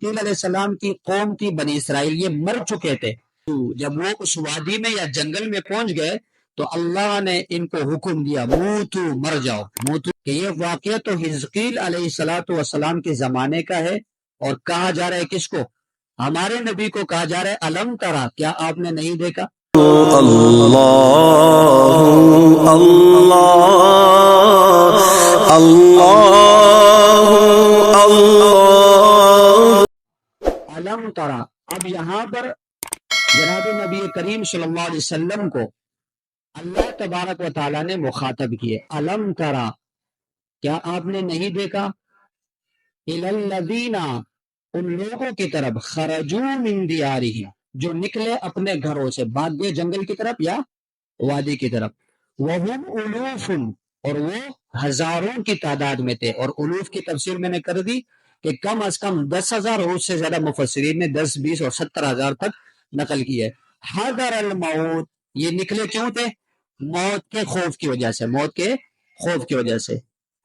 حزقیل علیہ السلام کی قوم تھی بنی اسرائیل، یہ مر چکے تھے۔ جب وہ اس وادی میں یا جنگل میں پہنچ گئے تو اللہ نے ان کو حکم دیا موتو، مر جاؤ، موتو، کہ یہ واقعہ تو حزقیل علیہ السلام کے زمانے کا ہے، اور کہا جا رہا ہے کس کو؟ ہمارے نبی کو کہا جا رہا ہے الم ترا، کیا آپ نے نہیں دیکھا؟ اللہ اللہ اللہ اللہ الم ترا، اب یہاں پر جناب نبی کریم صلی اللہ علیہ وسلم کو اللہ تبارک و تعالیٰ نے مخاطب کیے، الم ترا، کیا آپ نے نہیں دیکھا؟ الی الذین، ان لوگوں کی طرف، خرجوا من دیارہم، جو نکلے اپنے گھروں سے، بھاگ گئے جنگل کی طرف یا وادی کی طرف، وہم الوف، اور وہ ہزاروں کی تعداد میں تھے، اور الوف کی تفسیر میں نے کر دی کہ کم از کم 10,000 اور اس سے زیادہ مفسرین نے 10، 20 اور 70,000 تک نقل کی ہے۔ حذر الموت، یہ نکلے کیوں تھے؟ موت کے خوف کی وجہ سے، موت کے خوف کی وجہ سے۔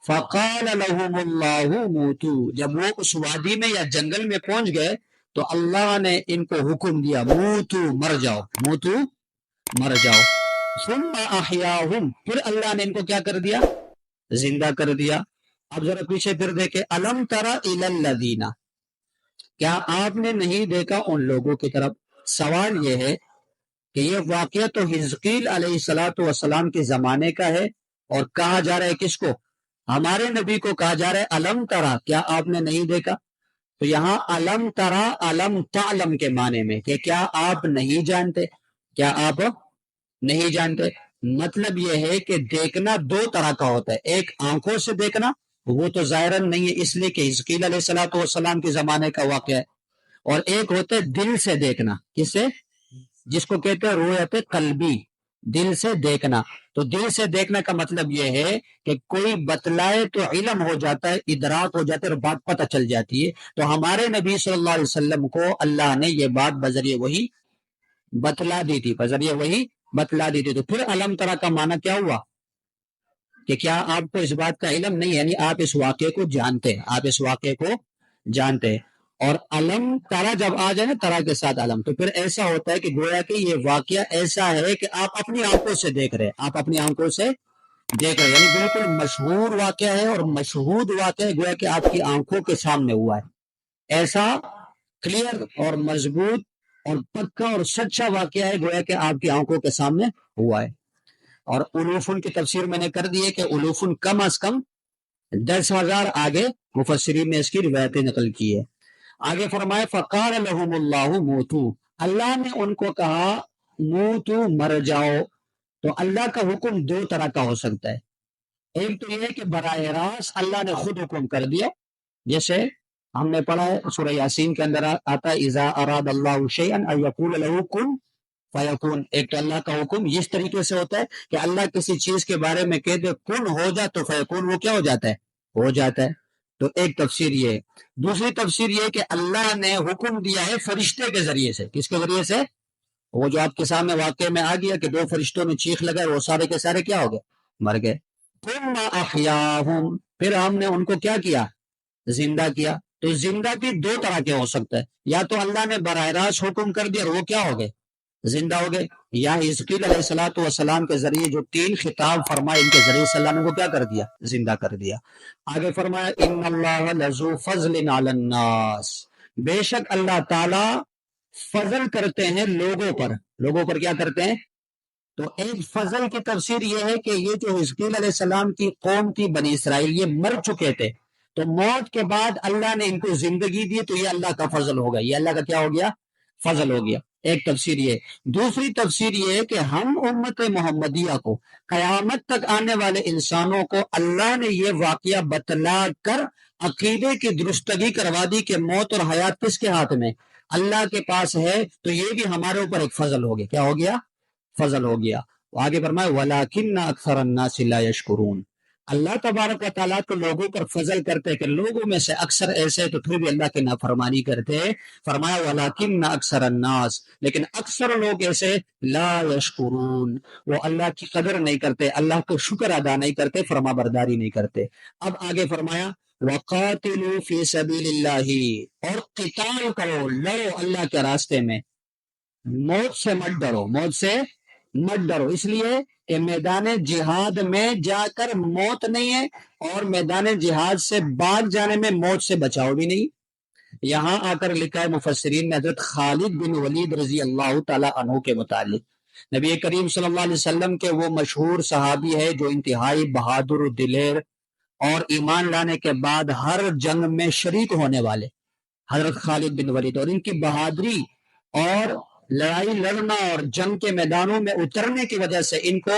فقال لهم اللہ موتو، جب وہ اس وادی میں یا جنگل میں پہنچ گئے تو اللہ نے ان کو حکم دیا موتو، مر جاؤ، موتو، مر جاؤ۔ ثم احیاہم، پھر اللہ نے ان کو کیا کر دیا؟ زندہ کر دیا۔ اب ذرا پیچھے پھر دیکھیں، الم تری الی الذین، کیا آپ نے نہیں دیکھا ان لوگوں کی طرف؟ سوال یہ ہے کہ یہ واقعہ تو حزقیل علیہ السلام کے زمانے کا ہے، اور کہا جا رہا ہے کس کو؟ ہمارے نبی کو کہا جا رہا ہے الم ترا، کیا آپ نے نہیں دیکھا؟ تو یہاں الم ترا الم تعلم کے معنی میں کہ کیا آپ نہیں جانتے، کیا آپ نہیں جانتے۔ مطلب یہ ہے کہ دیکھنا دو طرح کا ہوتا ہے، ایک آنکھوں سے دیکھنا، وہ تو ظاہراً نہیں ہے اس لیے کہ حزقیل علیہ السلام کے زمانے کا واقعہ ہے، اور ایک ہوتا ہے دل سے دیکھنا، کس سے؟ جس کو کہتے ہیں رؤیت قلبی، دل سے دیکھنا۔ تو دل سے دیکھنے کا مطلب یہ ہے کہ کوئی بتلائے تو علم ہو جاتا ہے، ادراک ہو جاتا ہے، اور بات پتہ چل جاتی ہے۔ تو ہمارے نبی صلی اللہ علیہ وسلم کو اللہ نے یہ بات بذریعہ وحی بتلا دی تھی، بذریعہ وحی بتلا دی تھی۔ تو پھر علم ترا کا معنی کیا ہوا؟ کہ کیا آپ کو اس بات کا علم نہیں، یعنی آپ اس واقعے کو جانتے ہیں، آپ اس واقعے کو جانتے ہیں۔ اور علم ترا جب آ جائے نا، ترا کے ساتھ علم، تو پھر ایسا ہوتا ہے کہ گویا کہ یہ واقعہ ایسا ہے کہ آپ اپنی آنکھوں سے دیکھ رہے ہیں، آپ اپنی آنکھوں سے دیکھ رہے ہیں، یعنی بالکل مشہور واقعہ ہے، اور مشہود واقعہ ہے، گویا کہ آپ کی آنکھوں کے سامنے ہوا ہے۔ ایسا کلیئر اور مضبوط اور پکا اور سچا واقعہ ہے، گویا کہ آپ کی آنکھوں کے سامنے ہوا ہے۔ اور الوفن کی تفسیر میں نے کر دی ہے کہ الوفن کم از کم 10,000، آگے مفسرین نے اس کی روایتیں نقل کی ہے۔ آگے فرمائے فقال لهم اللہ موتو، اللہ نے ان کو کہا موتو، مر جاؤ۔ تو اللہ کا حکم دو طرح کا ہو سکتا ہے، ایک تو یہ ہے کہ براہ راست اللہ نے خود حکم کر دیا، جیسے ہم نے پڑھا ہے سورہ یاسین کے اندر آتا ہے اذا اراد اللہ شیئا ان یقول له کن فیکون۔ ایک تو اللہ کا حکم اس طریقے سے ہوتا ہے کہ اللہ کسی چیز کے بارے میں کہہ دے کن ہو جا، تو فیکون، وہ کیا ہو جاتا ہے؟ ہو جاتا ہے۔ تو ایک تفسیر یہ ہے۔ دوسری تفسیر یہ ہے کہ اللہ نے حکم دیا ہے فرشتے کے ذریعے سے۔ کس کے ذریعے سے؟ وہ جو آپ کے سامنے واقعے میں آ گیا کہ دو فرشتوں نے چیخ لگائے، وہ سارے کے سارے کیا ہو گئے؟ مر گئے۔ ثم احیاہم، پھر ہم نے ان کو کیا کیا؟ زندہ کیا۔ تو زندہ بھی دو طرح کے ہو سکتا ہے، یا تو اللہ نے براہ راست حکم کر دیا اور وہ کیا ہو گئے؟ زندہ ہو گئے، یا حزقیل علیہ السلام کے ذریعے جو 3 خطاب فرمائے، ان کے ذریعے سے اللہ نے وہ کیا کر دیا؟ زندہ کر دیا۔ آگے فرمایا ان اللہ لذو فضل علی الناس، بے شک اللہ تعالی فضل کرتے ہیں لوگوں پر۔ لوگوں پر کیا کرتے ہیں؟ تو ایک فضل کی تفسیر یہ ہے کہ یہ جو حزقیل علیہ السلام کی قوم تھی بنی اسرائیل، یہ مر چکے تھے، تو موت کے بعد اللہ نے ان کو زندگی دی، تو یہ اللہ کا فضل ہوگا، یہ اللہ کا کیا ہو گیا؟ فضل ہو گیا۔ ایک تفسیر یہ۔ دوسری تفسیر یہ ہے کہ ہم امت محمدیہ کو، قیامت تک آنے والے انسانوں کو اللہ نے یہ واقعہ بتلا کر عقیدے کی درستگی کروا دی کہ موت اور حیات کس کے ہاتھ میں؟ اللہ کے پاس ہے، تو یہ بھی ہمارے اوپر ایک فضل ہو گیا۔ کیا ہو گیا؟ فضل ہو گیا۔ آگے فرمائے وَلَٰكِنَّ أَكْثَرَ النَّاسِ لَا يَشْكُرُونَ، اللہ تبارک و تعالیٰ تو لوگوں پر فضل کرتے کہ لوگوں میں سے اکثر ایسے تو پھر بھی اللہ کی نافرمانی کرتے۔ فرمایا وَلَٰكِنَّ أَكْثَرَ النَّاسِ، لیکن اکثر لوگ ایسے لا یشکرون، وہ اللہ کی قدر نہیں کرتے، اللہ کو شکر ادا نہیں کرتے، فرما برداری نہیں کرتے۔ اب آگے فرمایا وقاتلوا فی سبیل اللہ، اور قتال کرو، لڑو اللہ کے راستے میں، موت سے مت ڈرو، موت سے مت ڈرو، اس لیے کہ میدان جہاد میں جا کر موت نہیں ہے، اور میدان جہاد سے بھاگ جانے میں موت سے بچاؤ بھی نہیں۔ یہاں آ کر لکھا ہے مفسرین میں حضرت خالد بن ولید رضی اللہ تعالی عنہ کے متعلق، نبی کریم صلی اللہ علیہ وسلم کے وہ مشہور صحابی ہے جو انتہائی بہادر و دلیر اور ایمان لانے کے بعد ہر جنگ میں شریک ہونے والے حضرت خالد بن ولید، اور ان کی بہادری اور لڑائی لڑنا اور جنگ کے میدانوں میں اترنے کی وجہ سے ان کو